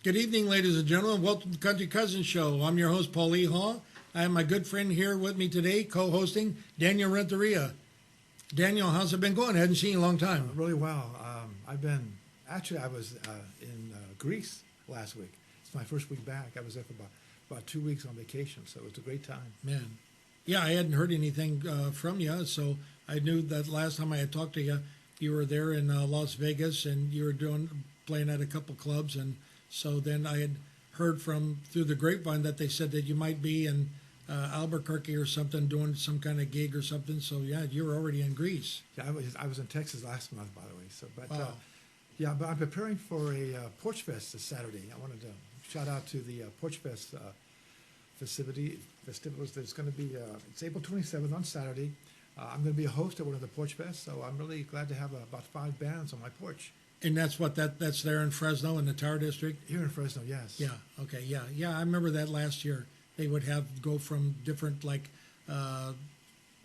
Good evening, ladies and gentlemen. Welcome to the Kountry Kuzins Show. I'm your host, Paul E. Hall. I have my good friend here with me today, co-hosting Daniel Renteria. Daniel, how's it been going? I hadn't seen you in a long time. Really well. I was in Greece last week. It's my first week back. I was there for about 2 weeks on vacation, so it was a great time. Man. Yeah, I hadn't heard anything from you, so I knew that last time I had talked to you, you were there in Las Vegas, and you were playing at a couple clubs, and so then I had heard through the grapevine that they said that you might be in Albuquerque or something, doing some kind of gig or something. So yeah, you were already in Greece. Yeah, I was in Texas last month, by the way. So, but wow. but I'm preparing for a Porch Fest this Saturday. I wanted to shout out to the Porch Fest festivities. There's going to be it's April 27th on Saturday. I'm going to be a host at one of the Porch Fests, so I'm really glad to have about 5 bands on my porch. And that's that's there in Fresno in the Tower District? Here in Fresno, yes. Yeah, okay, yeah. I remember that last year. They would go from different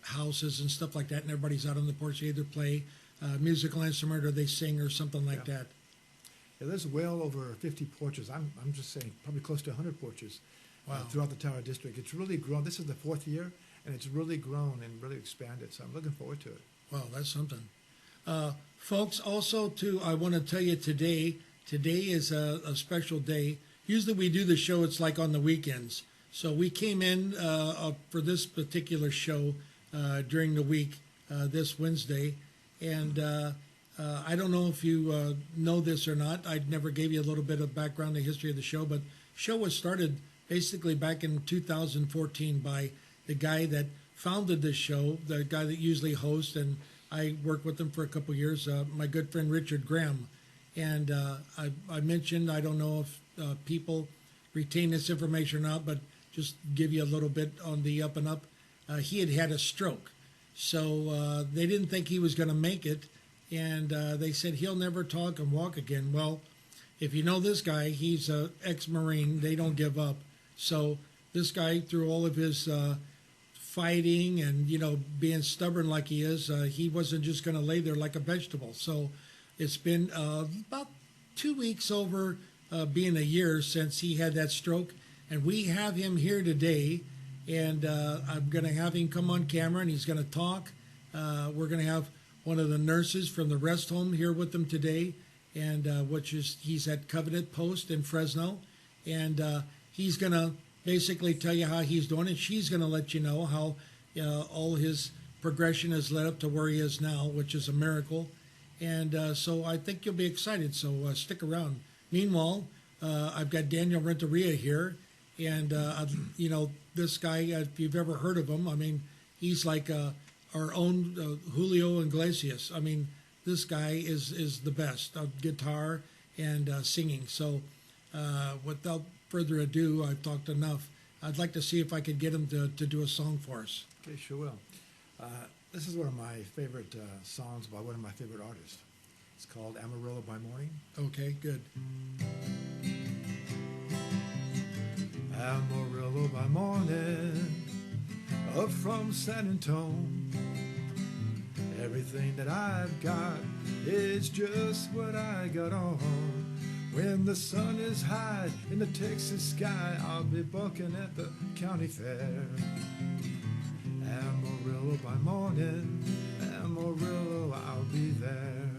houses and stuff like that, and everybody's out on the porch. They either play a musical instrument or they sing or something like that. Yeah, there's well over 50 porches. I'm just saying probably close to 100 porches throughout the Tower District. It's really grown. This is the 4th year, and it's really grown and really expanded, so I'm looking forward to it. Wow, that's something. Folks, also, I want to tell you today is a special day. Usually we do the show, it's like on the weekends. So we came in for this particular show during the week, this Wednesday. And I don't know if you know this or not. I never gave you a little bit of background, the history of the show. But the show was started basically back in 2014 by the guy that founded this show, the guy that usually hosts, and I worked with him for a couple of years, my good friend Richard Graham. And I mentioned, I don't know if people retain this information or not, but just give you a little bit on the up and up. He had a stroke. So they didn't think he was going to make it. And they said he'll never talk and walk again. Well, if you know this guy, he's an ex-Marine. They don't give up. So this guy, through all of his fighting and, being stubborn like he is, he wasn't just going to lay there like a vegetable. So it's been about 2 weeks over being a year since he had that stroke. And we have him here today, and I'm going to have him come on camera, and he's going to talk. We're going to have one of the nurses from the rest home here with him today, and he's at Covenant Post in Fresno. And he's going to basically tell you how he's doing, and she's going to let you know how all his progression has led up to where he is now, which is a miracle. And so I think you'll be excited, so stick around. Meanwhile, I've got Daniel Renteria here, and this guy, if you've ever heard of him, I mean, he's like our own Julio Iglesias. I mean, this guy is the best on guitar and singing. So without further ado, I've talked enough. I'd like to see if I could get him to do a song for us. Okay, sure will. This is one of my favorite songs by one of my favorite artists. It's called Amarillo by Morning. Okay, good. Amarillo by morning, up from San Antonio. Everything that I've got is just what I got on. When the sun is high in the Texas sky, I'll be bucking at the county fair. Amarillo by morning, Amarillo, I'll be there.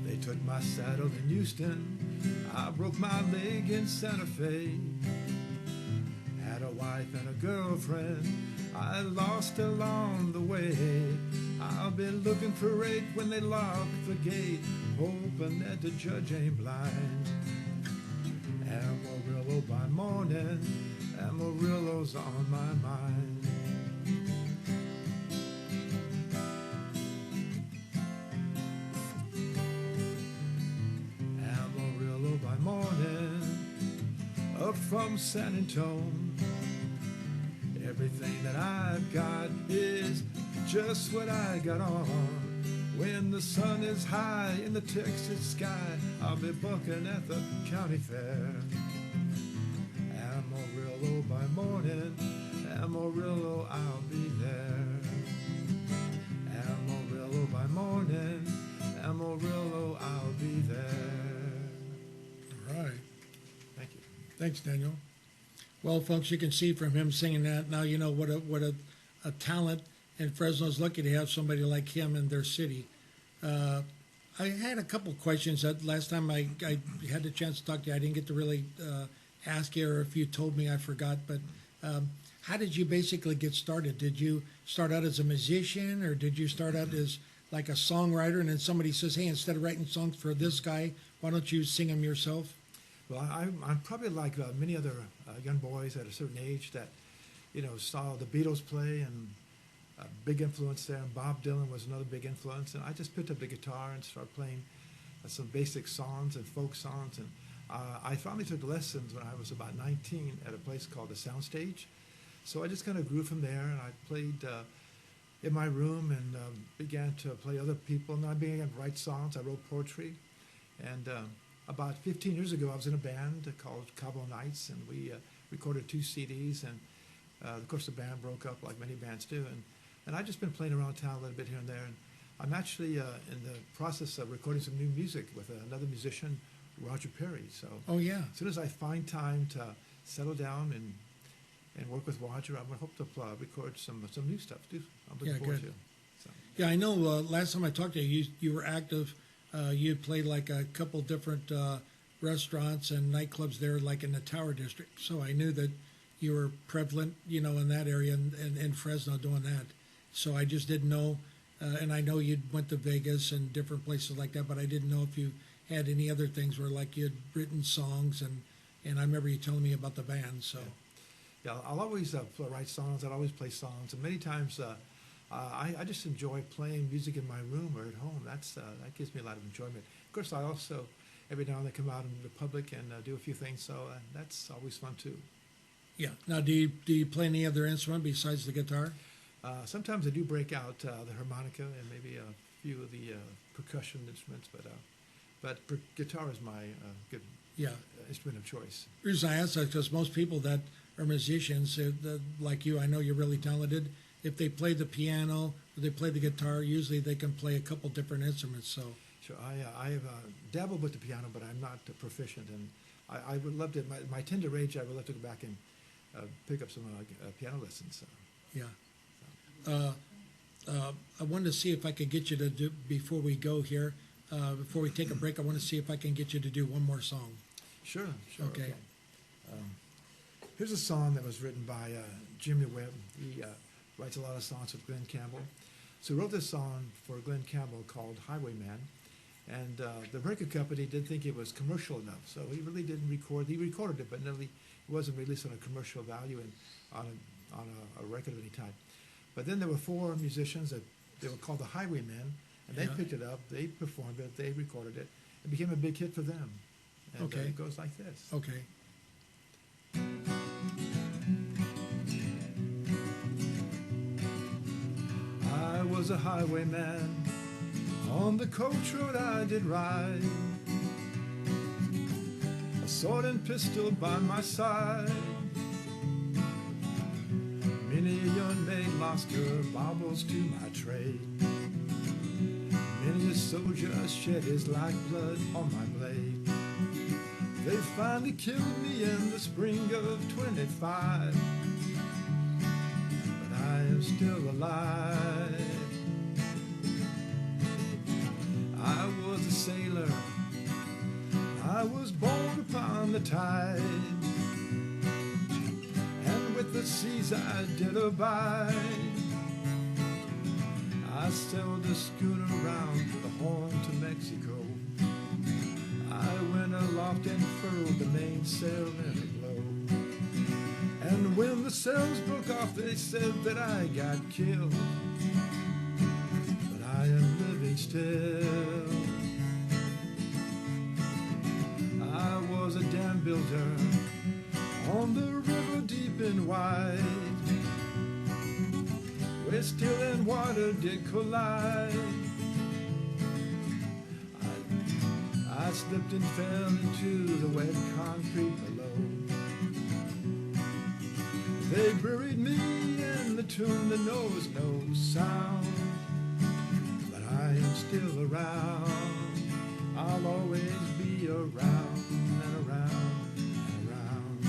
They took my saddle in Houston, I broke my leg in Santa Fe. Had a wife and a girlfriend I lost along the way. I'll be looking for eight when they lock the gate, hoping that the judge ain't blind. Amarillo by morning, Amarillo's on my mind. Amarillo by morning, up from San Antonio. Everything that I've got is just what I got on. When the sun is high in the Texas sky, I'll be bucking at the county fair. Amarillo by morning, Amarillo, I'll be there. Thanks, Daniel. Well, folks, you can see from him singing that now you know what a talent, and Fresno's lucky to have somebody like him in their city. I had a couple questions that last time I had the chance to talk to you. I didn't get to really ask you, or if you told me, I forgot. But how did you basically get started? Did you start out as a musician, or did you start out as like a songwriter, and then somebody says, hey, instead of writing songs for this guy, why don't you sing them yourself? Well, I'm probably like many other young boys at a certain age that, saw the Beatles play, and a big influence there. And Bob Dylan was another big influence. And I just picked up the guitar and started playing some basic songs and folk songs. And I finally took lessons when I was about 19 at a place called the Soundstage. So I just kind of grew from there, and I played in my room and began to play other people. And I began to write songs. I wrote poetry. And about 15 years ago, I was in a band called Cabo Nights, and we recorded 2 CDs. And of course, the band broke up like many bands do. And I've just been playing around town a little bit here and there. And I'm actually in the process of recording some new music with another musician, Roger Perry. So Oh, yeah. as soon as I find time to settle down and work with Roger, I'm going to hope to record some new stuff too. I'm looking forward to it. So. Yeah, I know last time I talked to you, you were active. You played like a couple different restaurants and nightclubs there, like in the Tower District. So I knew that you were prevalent, in that area and in Fresno doing that. So I just didn't know, and I know you went to Vegas and different places like that, but I didn't know if you had any other things where like you had written songs, and I remember you telling me about the band. So yeah, I'll always write songs. I'll always play songs, and many times I just enjoy playing music in my room or at home. That gives me a lot of enjoyment. Of course, I also every now and then come out in the public and do a few things, so that's always fun too. yeah. Now, do you play any other instrument besides the guitar? Sometimes I do break out the harmonica and maybe a few of the percussion instruments, but guitar is my good instrument of choice. The reason I ask that is because most people that are musicians, like you, I know you're really talented. If they play the piano or they play the guitar, usually they can play a couple different instruments. So sure, I have dabbled with the piano, but I'm not proficient, and I would love to. My tender age, I would love to go back and pick up some piano lessons. So. yeah. I wanted to see if I could get you to do, before we go here, before we take a break, I want to see if I can get you to do one more song. Sure. Okay. Here's a song that was written by Jimmy Webb. He writes a lot of songs with Glenn Campbell. So he wrote this song for Glenn Campbell called Highwayman. And the record company didn't think it was commercial enough, so he really didn't record. He recorded it, but it wasn't released on a commercial value and on a record of any type. But then there were 4 musicians that they were called the Highwaymen, and they picked it up, they performed it, they recorded it. It became a big hit for them. And Okay. It goes like this. Okay. I was a highwayman, on the coach road I did ride, a sword and pistol by my side. Many a young maid lost her baubles to my trade. Many a soldier shed his lifeblood on my blade. They finally killed me in the spring of 25, but I am still alive. I was a sailor, I was born upon the tide, and with the seas I did abide. I sailed a schooner round the Horn to Mexico. I went aloft and furled the mainsail in a glow. And when the sails broke off, they said that I got killed, but I am living still. I was a dam builder on the river deep and wide, where steel and water did collide. I slipped and fell into the wet concrete below. They buried me in the tomb that knows no sound, but I am still around. I'll always be around and around and around.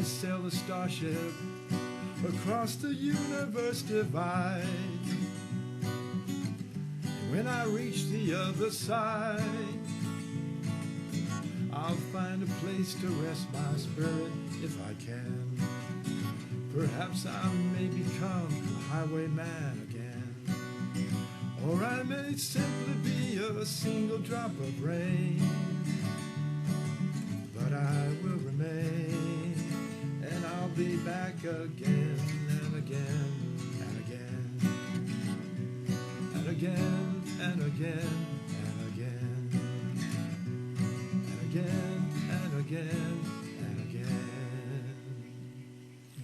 sail a starship across the universe divide. And when I reach the other side, I'll find a place to rest my spirit if I can. Perhaps I may become a highwayman again. Or I may simply be a single drop of rain. But I will remain, and I'll be back again and again and again and again and again and again and again and again and again.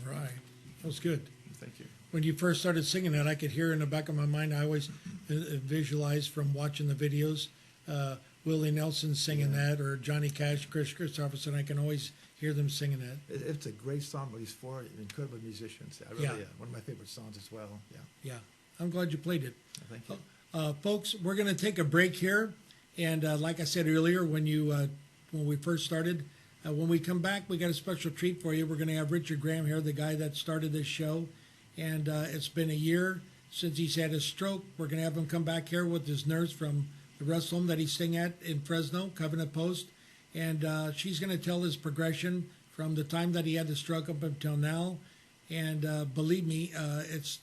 Right. That was good. Thank you. When you first started singing that, I could hear in the back of my mind, I always visualized from watching the videos, Willie Nelson singing that, or Johnny Cash, Chris Christopherson. I can always hear them singing that. It's a great song, but he's four incredible musicians. I really, Yeah. one of my favorite songs as well. Yeah. Yeah, I'm glad you played it. Thank you. Folks, we're going to take a break here. And like I said earlier, when we first started, when we come back, we got a special treat for you. We're going to have Richard Graham here, the guy that started this show. And it's been a year since he's had his stroke. We're going to have him come back here with his nurse from the rest home that he's staying at in Fresno, Covenant Post. And she's going to tell his progression from the time that he had the stroke up until now. And believe me, it's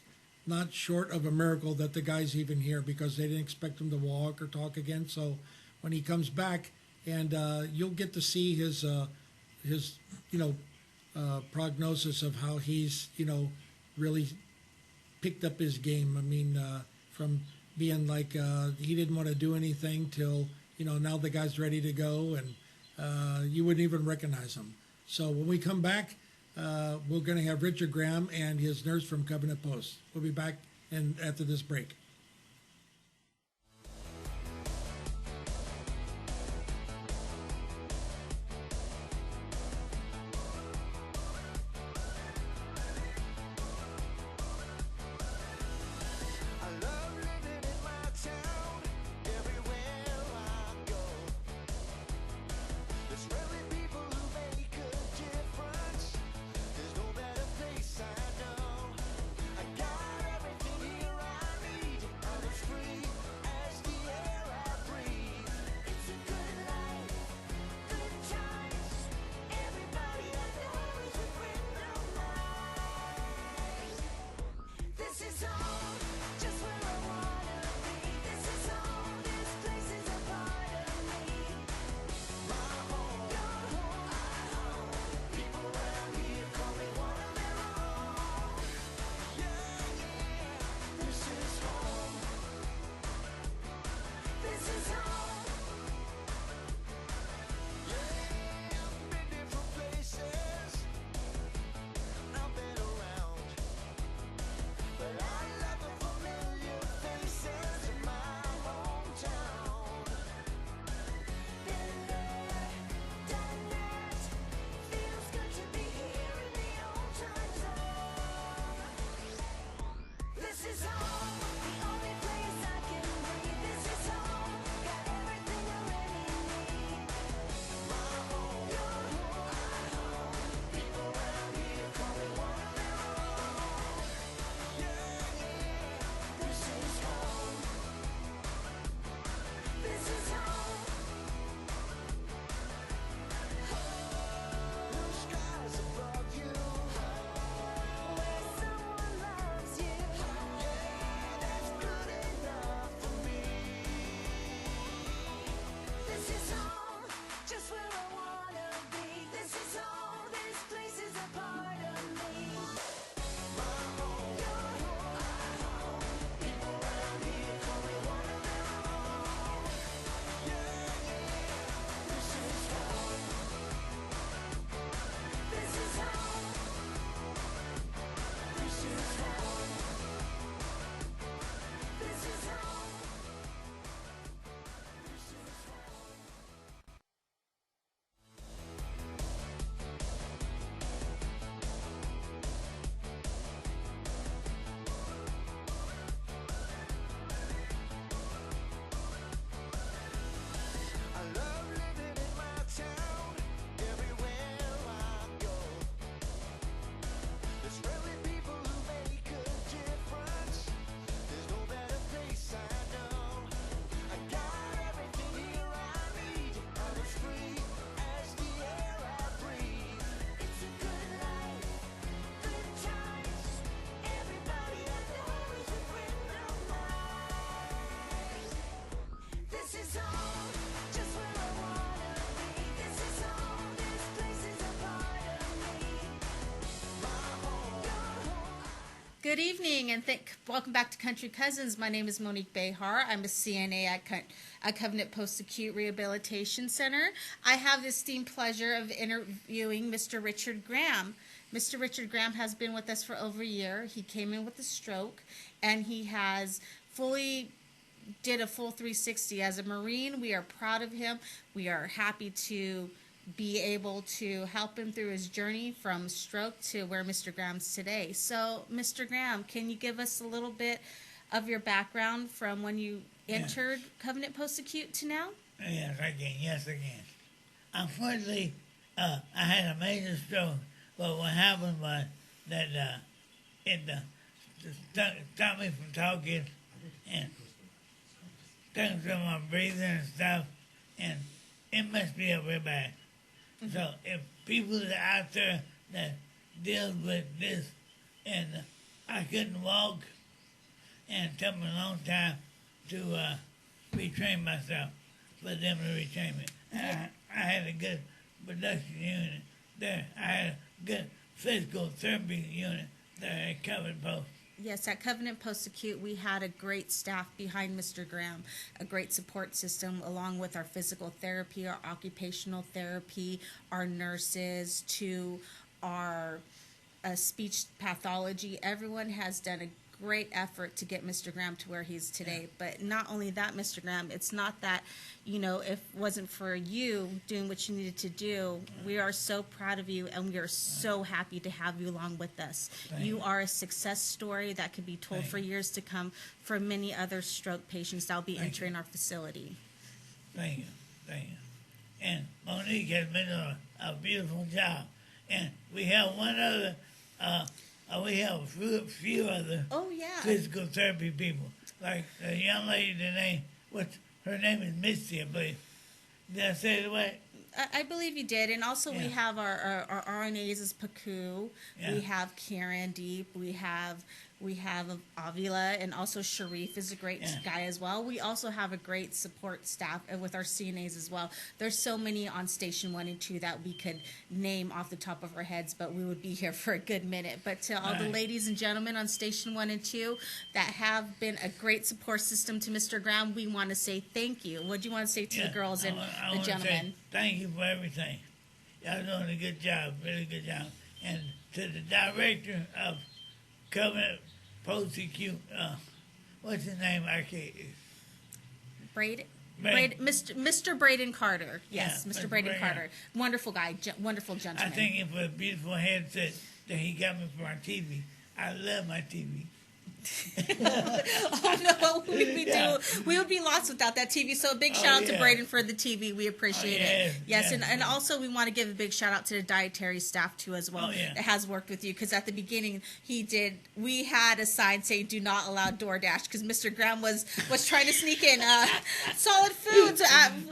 not short of a miracle that the guy's even here, because they didn't expect him to walk or talk again. So when he comes back, and you'll get to see his prognosis of how he's, really picked up his game. I mean, from being like he didn't want to do anything till, now the guy's ready to go, and you wouldn't even recognize him. So when we come back, we're going to have Richard Graham and his nurse from Covenant Post. We'll be back after this break. Good evening, and welcome back to Country Cousins. My name is Monique Bejar. I'm a CNA at Covenant Post-Acute Rehabilitation Center. I have the esteemed pleasure of interviewing Mr. Richard Graham. Mr. Richard Graham has been with us for over a year. He came in with a stroke, and he has did a full 360. As a Marine, we are proud of him. We are happy to be able to help him through his journey from stroke to where Mr. Graham's today. So, Mr. Graham, can you give us a little bit of your background from when you entered Covenant Post-Acute to now? Yes, I can. Yes, I can. Unfortunately, I had a major stroke, but what happened was that it stopped me from talking and took some of my breathing and stuff, and it messed me up real bad. So if people are out there that deal with this, and I couldn't walk, and it took me a long time to retrain myself, for them to retrain me. I had a good production unit there. I had a good physical therapy unit there at Covenant Post. Yes, at Covenant Post-Acute, we had a great staff behind Mr. Graham, a great support system, along with our physical therapy, our occupational therapy, our nurses, to our speech pathology. Everyone has done a great effort to get Mr. Graham to where he is today. But not only that, Mr. Graham, it's not that, if it wasn't for you doing what you needed to do, we are so proud of you, and we are so happy to have you along with us. You are a success story that could be told for years to come for many other stroke patients that will be entering our facility. Thank you. Thank you. And Monique has been doing a beautiful job. And we have one other, we have a few other physical therapy people. Like the young lady, her name is Misty, I believe. Did I say it right? I believe you did. And also we have our RNAs as Paku. Yeah. We have Karen Deep. We have Avila, and also Sharif is a great guy as well. We also have a great support staff with our CNAs as well. There's so many on Station 1 and 2 that we could name off the top of our heads, but we would be here for a good minute. But to all the ladies and gentlemen on Station 1 and 2 that have been a great support system to Mr. Graham, we want to say thank you. What do you want to say to the girls and the gentlemen? Thank you for everything. Y'all doing a good job, really good job. And to the director of Covenant Post-Acute, what's his name? Mr. Braden Carter. Yes, Yeah, Mr. Braden Carter. Wonderful guy, wonderful gentleman. I thank him for the beautiful headset that he got me for my TV. I love my TV. Oh no, what would we do? We would be lost without that TV. So a big shout out to Braden for the TV. We appreciate it. Yes, and also we want to give a big shout out to the dietary staff too as well that has worked with you, because at the beginning we had a sign saying do not allow DoorDash, because Mr. Graham was trying to sneak in solid foods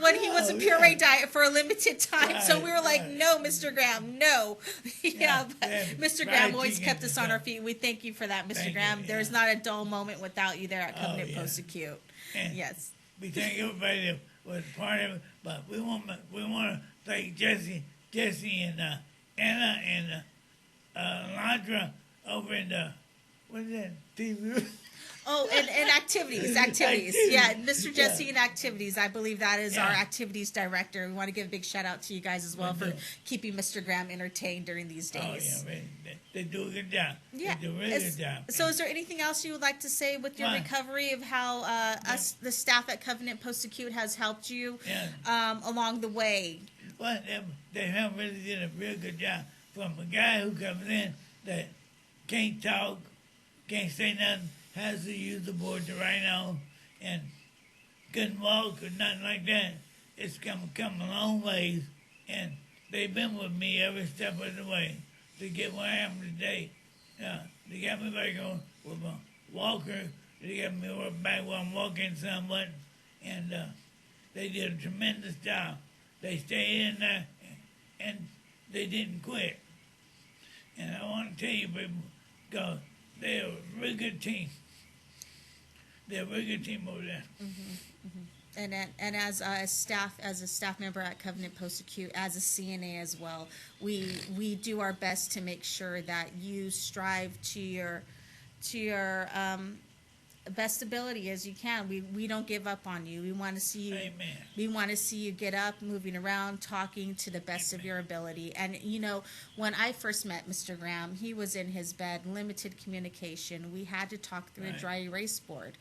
when he was a puree diet for a limited time. So we were like, no, Mr. Graham, no. But Mr. Graham always kept us on our feet. We thank you for that, Mr. Graham. There's not a dull moment without you there at Covenant Post-Acute. Yes. We thank everybody that was part of it, but we want to thank Jesse and Anna and Landra over in the, what is that, TV? Oh, and activities. Yeah, Mr. Jesse and activities. I believe that is our activities director. We want to give a big shout out to you guys as well for keeping Mr. Graham entertained during these days. Oh, yeah, they do a good job. Yeah. They do a really good job. So is there anything else you would like to say with your recovery of how the staff at Covenant Post-Acute has helped you along the way? Well, they have really did a real good job. From a guy who comes in that can't talk, can't say nothing, has to use the board to write on, and couldn't walk or nothing like that. It's come a long ways, and they've been with me every step of the way to get where I am today. They got me back on with a walker. They got me back where I'm walking somewhat, and they did a tremendous job. They stayed in there, and they didn't quit. And I want to tell you, people, because they're a really good team. They're a really good team over there. And as a staff member at Covenant Post-Acute, as a CNA as well, we do our best to make sure that you strive to your best ability as you can. We don't give up on you. We want to see you. Amen. We want to see you get up, moving around, talking to the best of your ability. And you know, when I first met Mr. Graham, he was in his bed, limited communication. We had to talk through a dry erase board,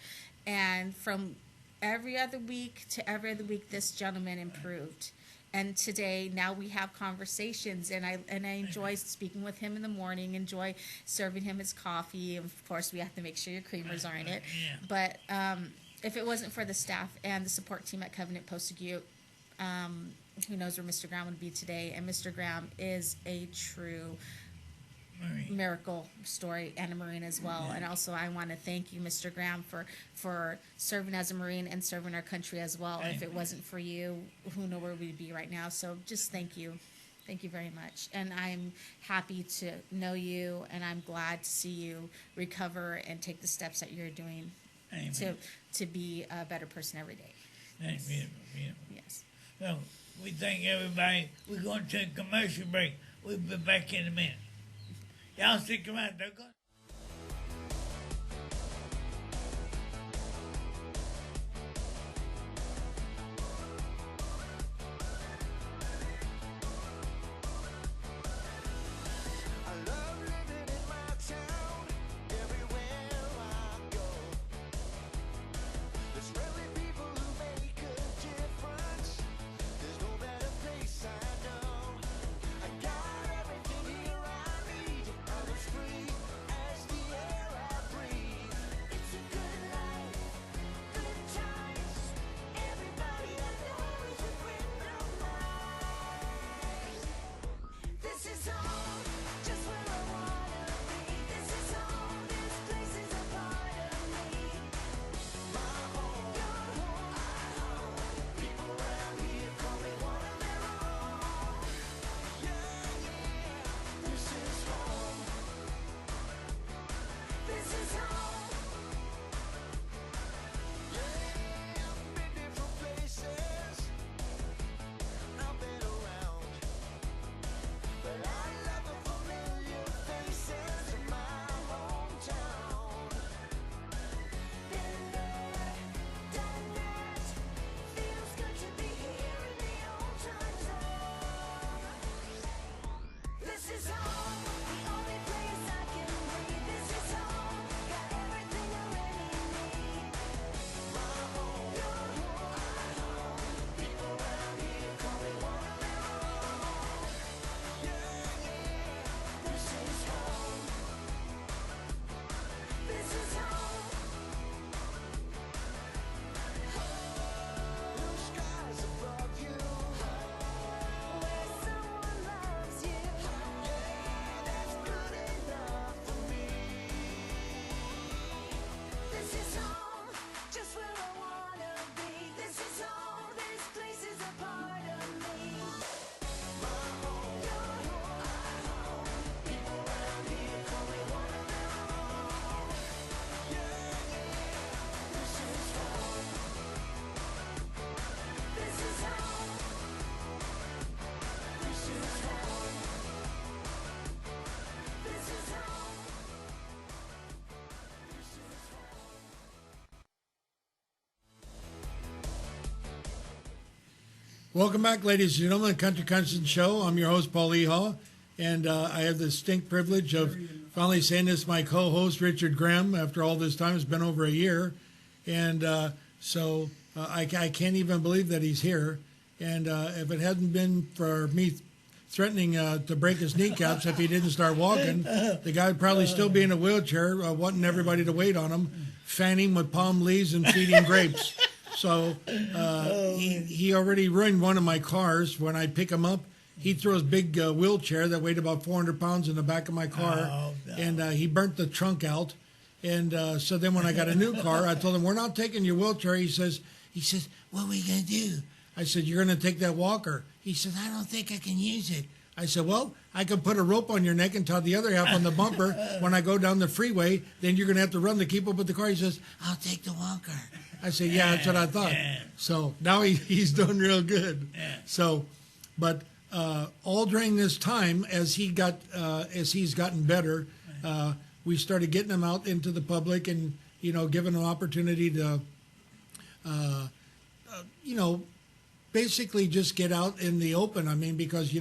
and from every other week to every other week, this gentleman improved. And today, now we have conversations, and I enjoy speaking with him in the morning, enjoy serving him his coffee. Of course, we have to make sure your creamers are in it. Yeah. But if it wasn't for the staff and the support team at Covenant Post-Acute, who knows where Mr. Graham would be today. And Mr. Graham is a true miracle story, and a Marine as well. And also, I want to thank you, Mr. Graham, for serving as a Marine and serving our country as well. If it wasn't for you, who knows where we'd be right now. So just thank you. Thank you very much. And I'm happy to know you, and I'm glad to see you recover and take the steps that you're doing to be a better person every day. That's beautiful, beautiful. Yes. So we thank everybody. We're going to take a commercial break. We'll be back in a minute. Y'all stick around. They're going. Welcome back, ladies and gentlemen, Country Kuzins Show. I'm your host, Paul Ehaw, and I have the distinct privilege of finally saying this to my co-host, Richard Graham, after all this time. It's been over a year, and so I can't even believe that he's here. And if it hadn't been for me threatening to break his kneecaps if he didn't start walking, the guy would probably still be in a wheelchair, wanting everybody to wait on him, fanning with palm leaves and feeding grapes. So he already ruined one of my cars. When I pick him up, he throws big wheelchair that weighed about 400 pounds in the back of my car, and he burnt the trunk out. And so then when I got a new car, I told him, we're not taking your wheelchair. He says, what are we going to do? I said, you're going to take that walker. He says, I don't think I can use it. I said, well, I can put a rope on your neck and tie the other half on the bumper when I go down the freeway. Then you're going to have to run to keep up with the car. He says, I'll take the walker. I said, yeah, that's what I thought. Yeah. So now he's doing real good. Yeah. So, but all during this time, as he's gotten better, we started getting them out into the public and, giving them an opportunity to, basically just get out in the open. I mean, because,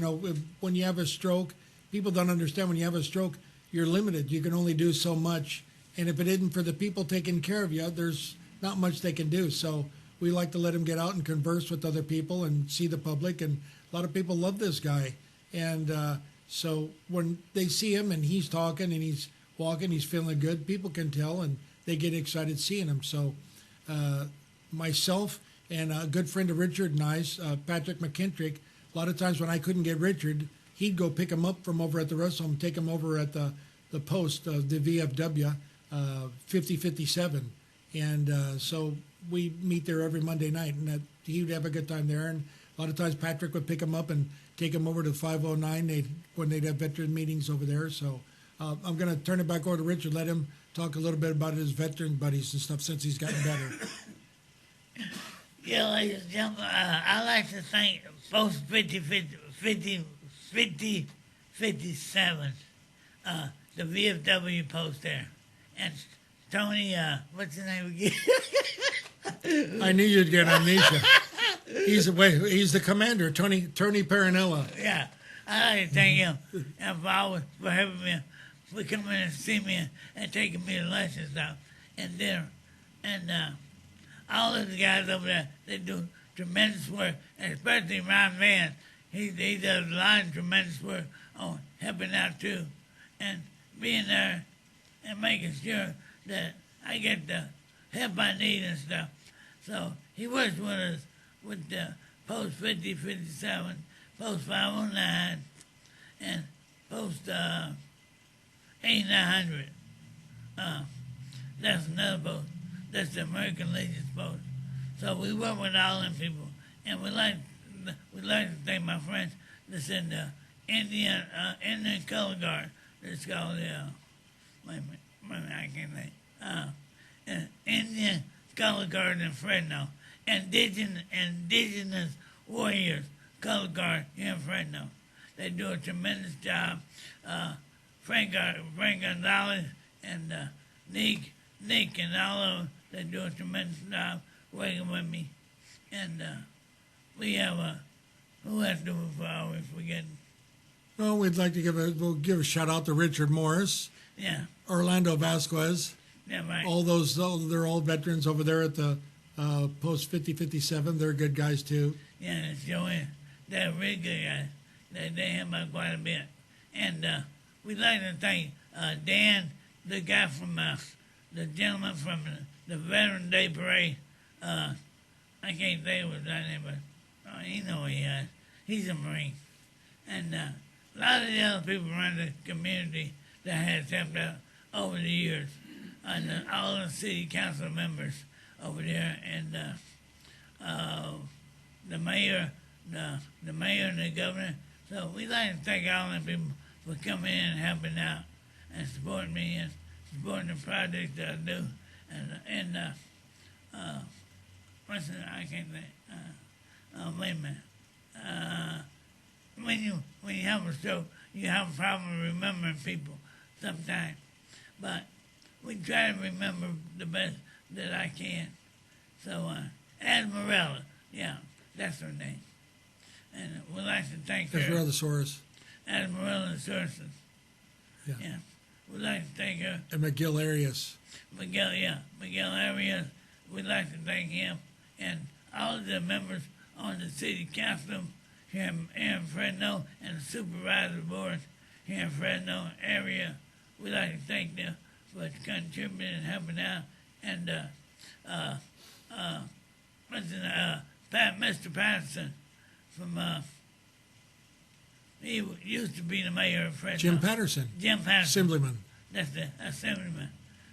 when you have a stroke, people don't understand when you have a stroke, you're limited. You can only do so much. And if it isn't for the people taking care of you, there's not much they can do. So we like to let them get out and converse with other people and see the public. And a lot of people love this guy. And so when they see him and he's talking and he's walking, he's feeling good, people can tell and they get excited seeing him. So myself and a good friend of Richard and I's, Patrick McKintrick, a lot of times when I couldn't get Richard, he'd go pick him up from over at the rest home, take him over at the post, the VFW 5057. And so we meet there every Monday night, and he would have a good time there. And a lot of times Patrick would pick him up and take him over to 509 when they'd have veteran meetings over there. So I'm going to turn it back over to Richard, let him talk a little bit about his veteran buddies and stuff since he's gotten better. Yeah, ladies and gentlemen, I'd like to thank Post 57, the VFW post there. And Tony, what's his name again? I knew you'd get amnesia. He's the commander, Tony Parinella. Yeah, I'd like to thank him and for having me, for coming and see me and taking me to lunch and stuff and dinner. And all of the guys over there, they do tremendous work, and especially Ron Van. He does a lot of tremendous work on helping out too, and being there and making sure that I get the help I need and stuff. So he works with us with the Post 5057, Post 509, and Post 8900. That's another post. That's the American Legion's post. So we work with all them people, and we like to thank my friends that's in the Indian Color Guard. It's called wait a minute, I can't think. Indian Color Guard in Fresno, Indigenous Warriors Color Guard here in Fresno. They do a tremendous job. Frank Gonzalez and Nick and all of them, they do a tremendous job working with me. And we have who has to do it before I always forget? Well, we'd like to give a shout out to Richard Morris. Yeah. Orlando Vasquez. Yeah, right. They're all veterans over there at the Post 5057. They're good guys too. Yeah, it's Joanne. They're really good guys. They help out quite a bit. And we'd like to thank Dan, the guy from the gentleman from the Veteran Day Parade. I can't think of his name, but you know he is. He's a Marine. And a lot of the other people around the community that has helped out over the years. And all the city council members over there, and the mayor, the mayor and the governor. So we'd like to thank all them people for coming in and helping out and supporting me and supporting the projects that I do. And what's it? I can't think. Wait a minute. When you have a stroke, you have a problem remembering people sometimes. But we try to remember the best that I can. So, Admirella, yeah, that's her name. And we'd like to thank her. Esmeraldasaurus. Admirella Sources. Yeah. We'd like to thank her. And McGill Arias. Miguel Arias. We'd like to thank him and all of the members on the city council here in Fresno and the supervisory board here in Fresno area. We'd like to thank them for contributing and helping out. And Mr. Patterson from he used to be the mayor of Fresno. Jim Patterson. Assemblyman. That's the assemblyman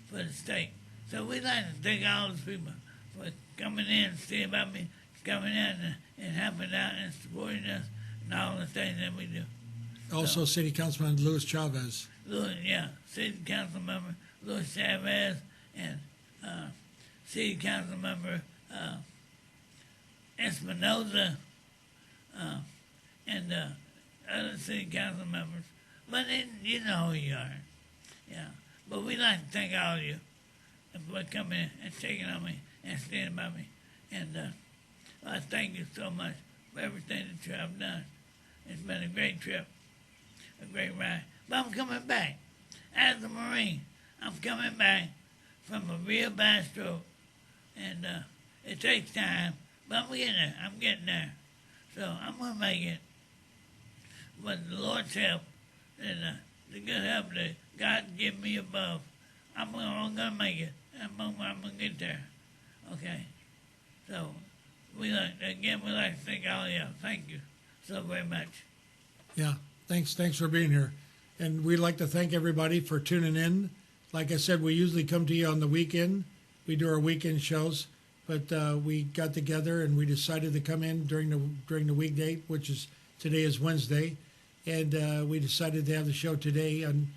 for the state. So we'd like to thank all those people for coming in and see about me, coming in and helping out and supporting us and all the things that we do. Also, City Councilman Luis Chavez. City Council Member Luis Chavez and City Council Member Espinoza and other City Council members. But you know who you are. Yeah. But we'd like to thank all of you for coming and taking on me and standing by me. And I thank you so much for everything that you have done. It's been a great trip, a great ride. But I'm coming back. As a Marine, I'm coming back from a real bad stroke. And it takes time, but I'm getting there. I'm getting there. So I'm going to make it. With the Lord's help and the good help that God give me above, I'm gonna make it. I'm gonna get there. Okay. So we like to thank all of you. Thank you so very much. Yeah, thanks for being here. And we'd like to thank everybody for tuning in. Like I said, we usually come to you on the weekend. We do our weekend shows, but we got together and we decided to come in during the weekday, which is today is Wednesday, and we decided to have the show today on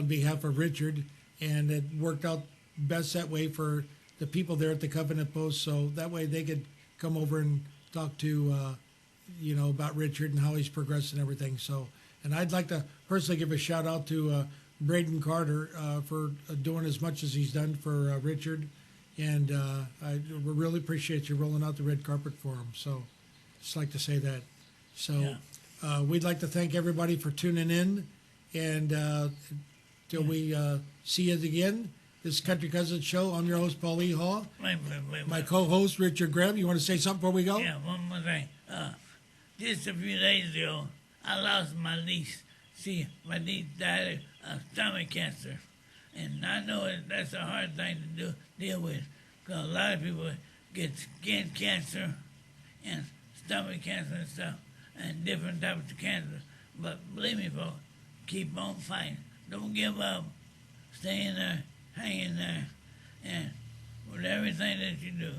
behalf of Richard, and it worked out best that way for the people there at the Covenant Post, so that way they could come over and talk to about Richard and how he's progressed and everything. So, and I'd like to personally give a shout out to Braden Carter for doing as much as he's done for Richard, and I really appreciate you rolling out the red carpet for him. So, just like to say that. So, we'd like to thank everybody for tuning in, and till we see you again. This is Country Cousins Show. I'm your host, Paul E. Hall. My co-host, Richard Graham. You want to say something before we go? Yeah, one more thing. Just a few days ago, I lost my niece. See, my niece died of stomach cancer. And I know that's a hard thing to deal with, because a lot of people get skin cancer and stomach cancer and stuff, and different types of cancer. But believe me, folks, keep on fighting. Don't give up. Stay in there, hang in there, and with everything that you do,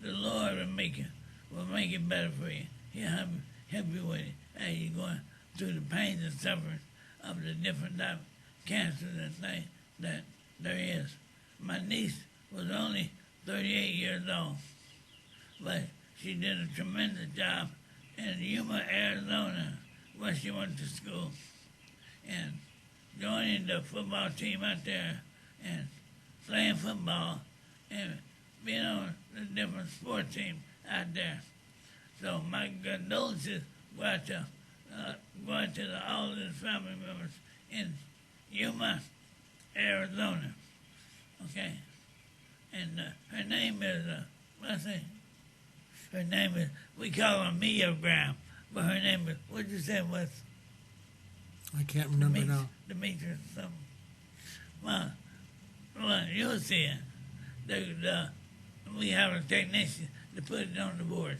the Lord will make it better for you. He'll help you with it as you're going through the pains and suffering of the different type of cancers and things that there is. My niece was only 38 years old, but she did a tremendous job in Yuma, Arizona, where she went to school, and joining the football team out there and playing football and being on the different sports teams out there. So my condolences go out to all of the family members in Yuma, Arizona. Okay, and her name is her name is, we call her Mia Graham, but her name is, what'd you say was? I can't remember now. Demetrius or something. Well, you'll see it. We have a technician to put it on the board,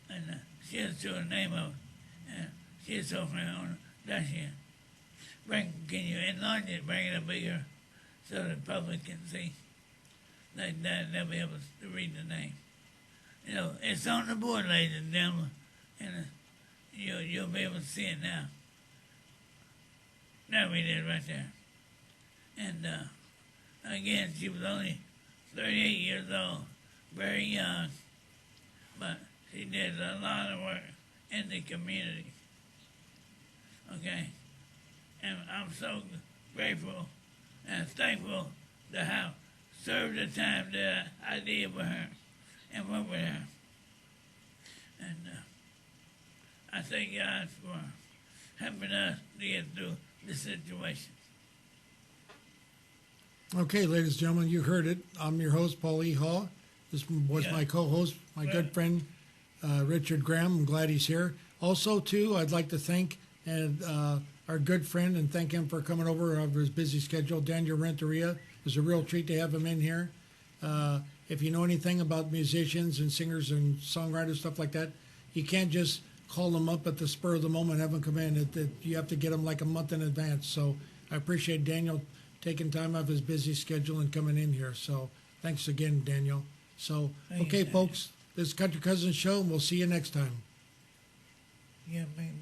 and she'll show the name of it, and she'll show me on that here. Can you enlarge it, bring it up bigger, so the public can see? Like that, they'll be able to read the name. You know, it's on the board, ladies and gentlemen, and you'll be able to see it now. There we did right there. And again, she was only 38 years old, very young, but she did a lot of work in the community. Okay? And I'm so grateful and thankful to have served the time that I did with her and work with her. And I thank God for helping us to get through the situation. Okay, ladies and gentlemen, you heard it. I'm your host, Paul E. Hall. This was my co-host, my good friend, Richard Graham. I'm glad he's here. Also, too, I'd like to thank our good friend and thank him for coming over of his busy schedule, Daniel Renteria. It was a real treat to have him in here. If you know anything about musicians and singers and songwriters, stuff like that, you can't just call them up at the spur of the moment, have them come in. You have to get them like a month in advance. So I appreciate Daniel taking time off his busy schedule and coming in here. So thanks again, Daniel. So, okay, folks, this is Country Cousins Show, and we'll see you next time. Yeah, man.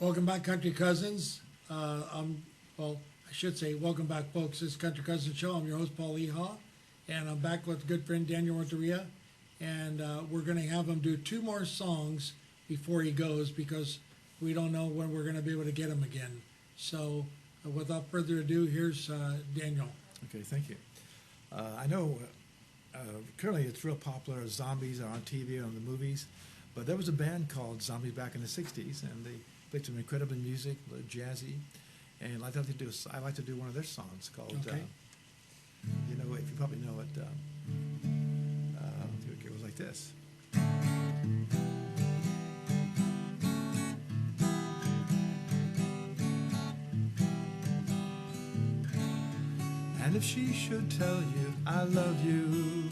Welcome back, Country Cousins. Well, I should say, welcome back, folks. This is Country Cousins Show. I'm your host, Paul Eha, and I'm back with good friend Daniel Renteria, and we're going to have him do 2 more songs before he goes because we don't know when we're going to be able to get him again. So, without further ado, here's Daniel. Okay, thank you. I know currently it's real popular. Zombies are on TV and on the movies, but there was a band called Zombies back in the '60s, and they played some incredible music, a little jazzy. And I'd like to do one of their songs called, Okay. if you probably know it, it goes like this. And if she should tell you I love you,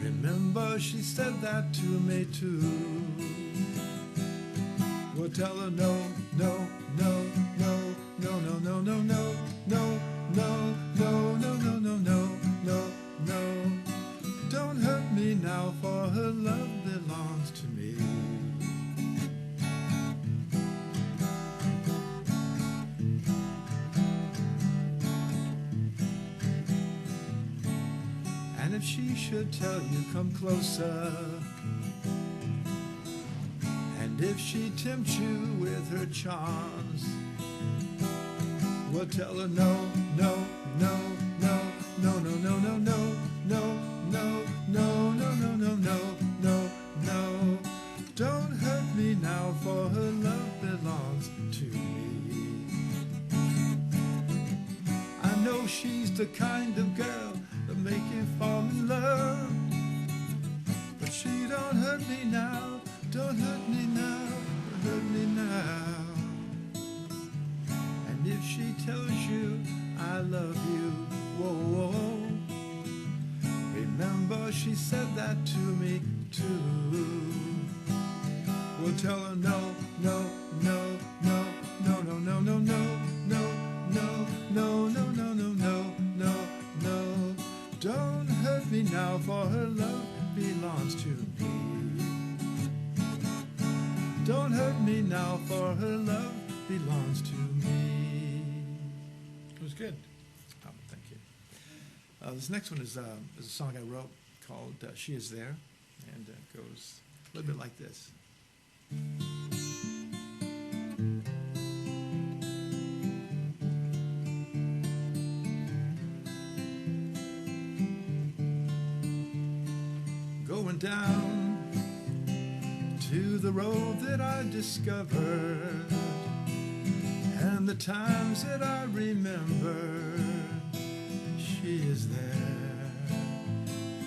remember she said that to me too. Well, tell her no, no, no, no, no, no, no, no, no, no, no, no, no, no, no, no, no, no. Don't hurt me now, for her love belongs to me. And if she should tell you come closer, and if she tempts you with her charms, well, tell her no, no, no, no, no, no, no, no, no, no, no, no, no, no, no, no, no, no. Don't hurt me now, for her love belongs to me. I know she's the kind of girl that make you fall in love, but she don't hurt me now. Don't hurt me now, don't hurt me now. And if she tells you I love you, whoa, whoa, remember she said that to me too. Well, tell her no, no, no, no, no, no, no, no, no, no, no, no, no, no, no, no, no, no. Don't hurt me now, for her love belongs to me. Don't hurt me now, for her love belongs to me. It was good. Oh, thank you. This next one is a song I wrote called She Is There, and it goes a little bit like this. Going down to the road that I discovered, and the times that I remember, she is there,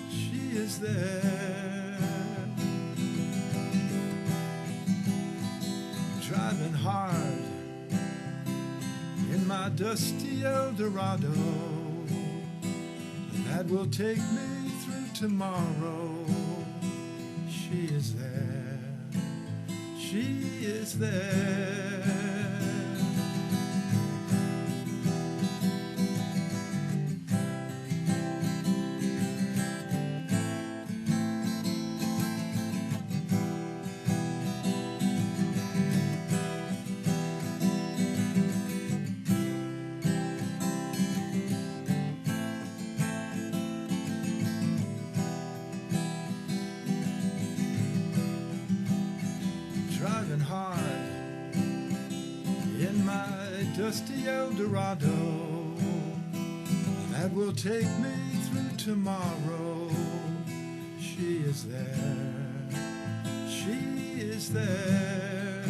she is there. Driving hard in my dusty Eldorado, that will take me through tomorrow. She is there, she is there. Driving hard in my dusty Eldorado, that will take me through tomorrow. She is there, she is there.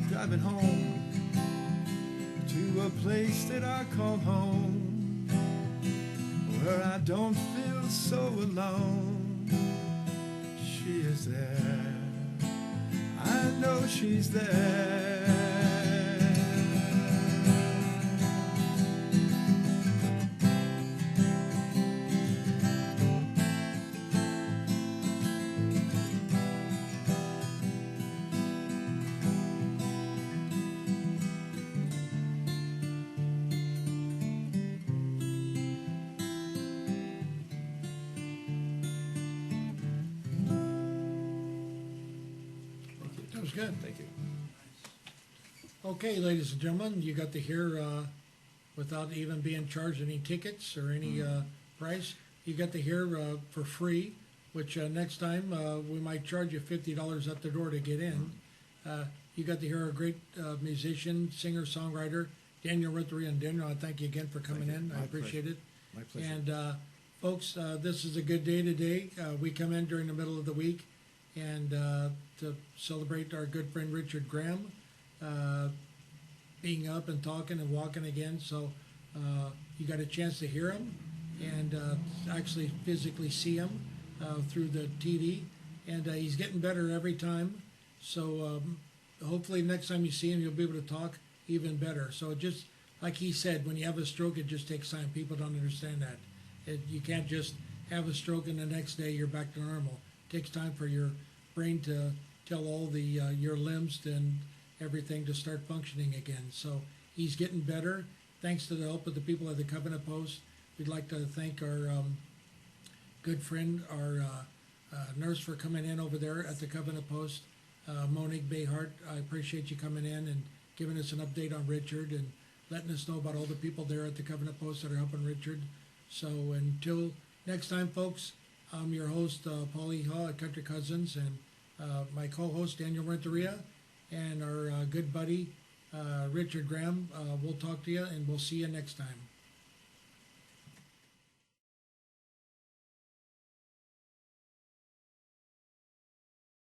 Driving home to a place that I call home, where I don't feel so alone. She is there, I know she's there. That was good. Thank you. Okay, ladies and gentlemen, you got to hear, without even being charged any tickets or any price, you got to hear for free, which next time we might charge you $50 at the door to get in. You got to hear a great musician, singer, songwriter, Daniel Renteria. And Daniel, I thank you again for coming Thank you. in. I My appreciate pleasure. it. My pleasure. And folks, this is a good day today. We come in during the middle of the week and to celebrate our good friend Richard Graham being up and talking and walking again. So you got a chance to hear him and actually physically see him through the TV. And he's getting better every time. So hopefully next time you see him, you'll be able to talk even better. So just like he said, when you have a stroke, it just takes time. People don't understand that. You can't just have a stroke and the next day you're back to normal. It takes time for your brain to tell all the your limbs and everything to start functioning again. So he's getting better. Thanks to the help of the people at the Covenant Post. We'd like to thank our good friend, our nurse for coming in over there at the Covenant Post, Monique Bejar. I appreciate you coming in and giving us an update on Richard and letting us know about all the people there at the Covenant Post that are helping Richard. So until next time, folks, I'm your host, Paul Eha at Kountry Kuzins, and my co-host, Daniel Renteria, and our good buddy, Richard Graham. We'll talk to you, and we'll see you next time.